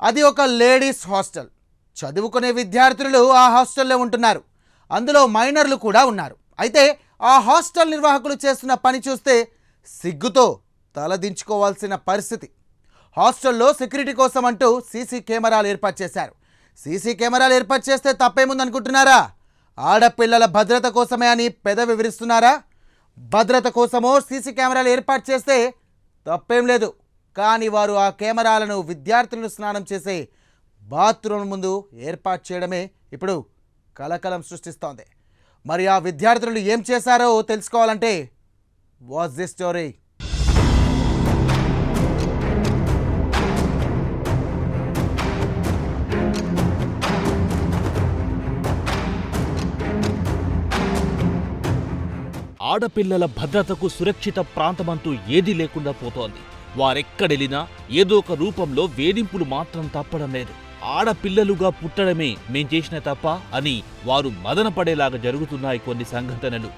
అది ఒక ladies hostel. చదువుకునే విద్యార్థులు ఆ హాస్టల్లో ఉంటున్నారు. అందులో మైనర్లు కూడా ఉన్నారు. అయితే ఆ హాస్టల్ నిర్వాహకులు చేస్తున్న పని చూస్తే సిగ్గుతో తలదించుకోవాల్సిన పరిస్థితి. హాస్టల్లో సెక్యూరిటీ కోసం అంటూ సీసీ కెమెరాలు ఏర్పాటు చేశారు. సీసీ కెమెరాలు ఏర్పాటు చేస్తే తప్పేముందనుకుంటున్నారా? ఆడపిల్లల భద్రత కోసమే అని పెదవి విరుస్తున్నారా? భద్రత కోసమో సీసీ కెమెరాలు ఏర్పాటు చేస్తే తప్పేం లేదు. కానీ వారు ఆ కెమెరాలను విద్యార్థులను స్నానం చేసే బాత్రూమ్ ముందు ఏర్పాటు చేయడమే ఇప్పుడు కలకలం సృష్టిస్తోంది. మరి ఆ విద్యార్థులు ఏం చేశారో తెలుసుకోవాలంటే వాట్స్ ది స్టోరీ? ఆడపిల్లల భద్రతకు సురక్షిత ప్రాంతమంటూ ఏదీ లేకుండా పోతోంది. వారెక్కడెళ్ళినా ఏదో ఒక రూపంలో వేధింపులు మాత్రం తప్పడం లేదు. ఆడపిల్లలుగా పుట్టడమే మేం చేసిన తప్ప అని వారు మదనపడేలాగా జరుగుతున్నాయి కొన్ని సంఘటనలు.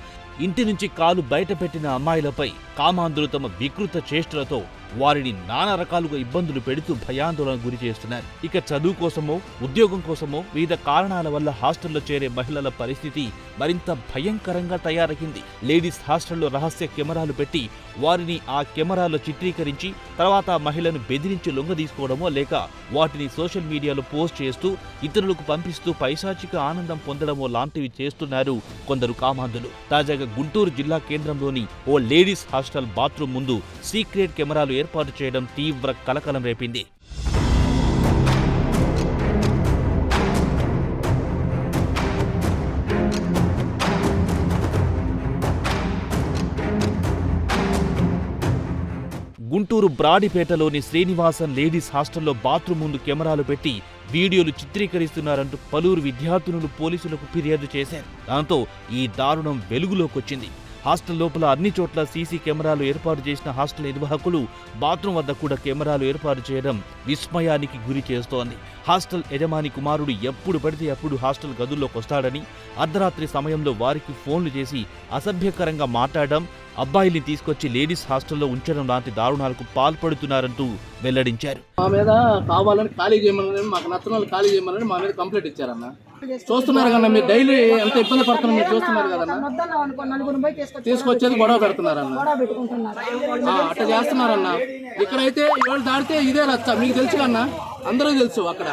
ఇంటి నుంచి కాలు బయటపెట్టిన అమ్మాయిలపై కామాంధులు తమ వికృత చేష్టలతో వారిని నానా రకాలుగా ఇబ్బందులు పెడుతూ భయాందోళన గురి చేస్తున్నారు. ఇక చదువు కోసమో ఉద్యోగం కోసమో వివిధ కారణాల వల్ల హాస్టల్లో చేరే మహిళల పరిస్థితి మరింత భయంకరంగా తయారైంది. లేడీస్ హాస్టల్లో రహస్య కెమెరాలు పెట్టి వారిని ఆ కెమెరాలో చిత్రీకరించి తర్వాత మహిళను బెదిరించి లొంగదీసుకోవడమో లేక వాటిని సోషల్ మీడియాలో పోస్ట్ చేస్తూ ఇతరులకు పంపిస్తూ పైశాచిక ఆనందం పొందడమో లాంటివి చేస్తున్నారు కొందరు కామాంధులు. తాజాగా గుంటూరు జిల్లా కేంద్రంలోని ఓ లేడీస్ హాస్టల్ బాత్రూమ్ ముందు సీక్రెట్ కెమెరాలు ఏర్పాటు చేయడం తీవ్ర కలకలం రేపింది. గుంటూరు బ్రాడిపేటలోని శ్రీనివాసన్ లేడీస్ హాస్టల్లో బాత్రూమ్ ముందు కెమెరాలు పెట్టి వీడియోలు చిత్రీకరిస్తున్నారంటూ పలువురు విద్యార్థినులు పోలీసులకు ఫిర్యాదు చేశారు. దాంతో ఈ దారుణం వెలుగులోకొచ్చింది. హాస్టల్ లోపల అన్ని చోట్ల సీసీ కెమెరాలు ఏర్పాటు చేసిన హాస్టల్ నిర్వాహకులు బాత్రూమ్ వద్ద కూడా కెమెరాలు ఏర్పాటు చేయడం విస్మయానికి గురి చేస్తోంది. హాస్టల్ యజమాని కుమారుడు ఎప్పుడు పడితే అప్పుడు హాస్టల్ గదుల్లోకి వస్తాడని, అర్ధరాత్రి సమయంలో వారికి ఫోన్లు చేసి అసభ్యకరంగా మాట్లాడడం, అబ్బాయిల్ని తీసుకొచ్చి లేడీస్ హాస్టల్లో ఉంచడం లాంటి దారుణాలకు పాల్పడుతున్నారంటూ వెల్లడించారు. మా మీద కావాలని ఖాళీ చేయమని, మాకు నచ్చిన వాళ్ళు ఖాళీ చేయమని మా మీద కంప్లైంట్ ఇచ్చారన్న. చూస్తున్నారు కదా మీరు, డైలీ ఎంత ఇబ్బంది పడుతున్నారు మీరు చూస్తున్నారు కదన్నా. తీసుకొచ్చేది గొడవ పెడుతున్నారన్న, అట్లా చేస్తున్నారన్న. ఇక్కడైతే 7 దాటితే ఇదే రచ్చ, మీకు తెలుసు కన్నా, అందరూ తెలుసు. అక్కడ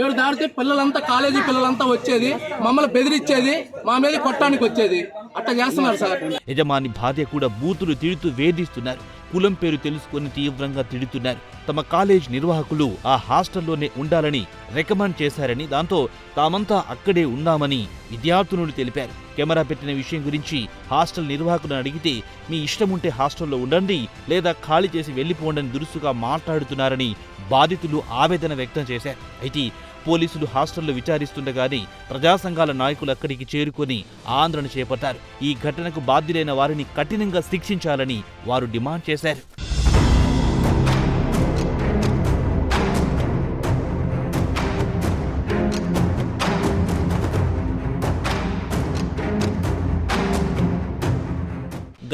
7 దాటితే పిల్లలంతా, కాలేజీ పిల్లలంతా వచ్చేది, మమ్మల్ని బెదిరించేది, మా మీద కొట్టడానికి వచ్చేది. అట్లా చేస్తున్నారు సార్. యజమాని భార్య కూడా బూతులు తిడుతూ వేధిస్తున్నారు. కులం పేరు తెలుసుకుని తీవ్రంగా తిడుతున్నారు. తమ కాలేజ్ నిర్వాహకులు ఆ హాస్టల్లోనే ఉండాలని రికమెండ్ చేశారని, దాంతో తామంతా అక్కడే ఉన్నామని విద్యార్థినులు తెలిపారు. కెమెరా పెట్టిన విషయం గురించి హాస్టల్ నిర్వాహకులను అడిగితే మీ ఇష్టముంటే హాస్టల్లో ఉండండి లేదా ఖాళీ చేసి వెళ్లిపోండని దురుసుగా మాట్లాడుతున్నారని బాధితులు ఆవేదన వ్యక్తం చేశారు. అయితే పోలీసులు హాస్టల్లో విచారిస్తుండగానే ప్రజా సంఘాల నాయకులు అక్కడికి చేరుకొని ఆందోళన చేపట్టారు. ఈ ఘటనకు బాధ్యులైన వారిని కఠినంగా శిక్షించాలని వారు డిమాండ్ చేశారు.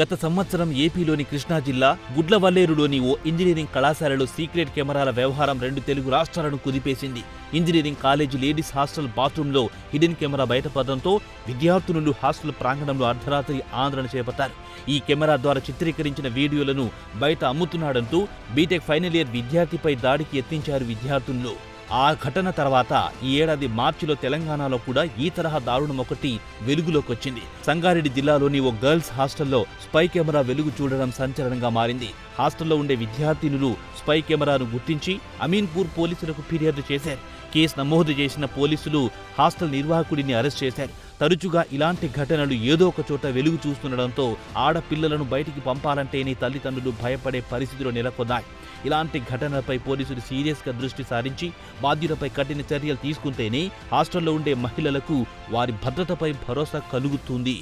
గత సంవత్సరం ఏపీలోని కృష్ణా జిల్లా గుడ్లవల్లేరులోని ఓ ఇంజనీరింగ్ కళాశాలలో సీక్రెట్ కెమెరాల వ్యవహారం 2 తెలుగు రాష్ట్రాలను కుదిపేసింది. ఇంజనీరింగ్ కాలేజీ లేడీస్ హాస్టల్ బాత్రూంలో హిడెన్ కెమెరా బయటపడడంతో విద్యార్థినులు హాస్టల్ ప్రాంగణంలో అర్ధరాత్రి ఆందోళన చేపట్టారు. ఈ కెమెరా ద్వారా చిత్రీకరించిన వీడియోలను బయట అమ్ముతున్నాడంటూ బీటెక్ ఫైనల్ ఇయర్ విద్యార్థిపై దాడికి యత్నించారు విద్యార్థులు. ఆ ఘటన తర్వాత ఈ ఏడాది మార్చిలో తెలంగాణలో కూడా ఈ తరహా దారుణం ఒకటి వెలుగులోకొచ్చింది. సంగారెడ్డి జిల్లాలోని ఓ గర్ల్స్ హాస్టల్లో స్పై కెమెరా వెలుగు చూడడం సంచలనంగా మారింది. హాస్టల్లో ఉండే విద్యార్థినులు స్పై కెమెరాను గుర్తించి అమీన్పూర్ పోలీసులకు ఫిర్యాదు చేశారు. కేసు నమోదు చేసిన పోలీసులు హాస్టల్ నిర్వాహకుడిని అరెస్ట్ చేశారు. తరచుగా ఇలాంటి ఘటనలు ఏదో ఒక చోట వెలుగు చూస్తుండడంతో ఆడపిల్లలను బయటికి పంపాలంటేనే తల్లిదండ్రులు భయపడే పరిస్థితులు నెలకొన్నాయి. ఇలాంటి ఘటనలపై పోలీసులు సీరియస్గా దృష్టి సారించి బాధ్యులపై కఠిన చర్యలు తీసుకుంటేనే హాస్టల్లో ఉండే మహిళలకు వారి భద్రతపై భరోసా కలుగుతుంది.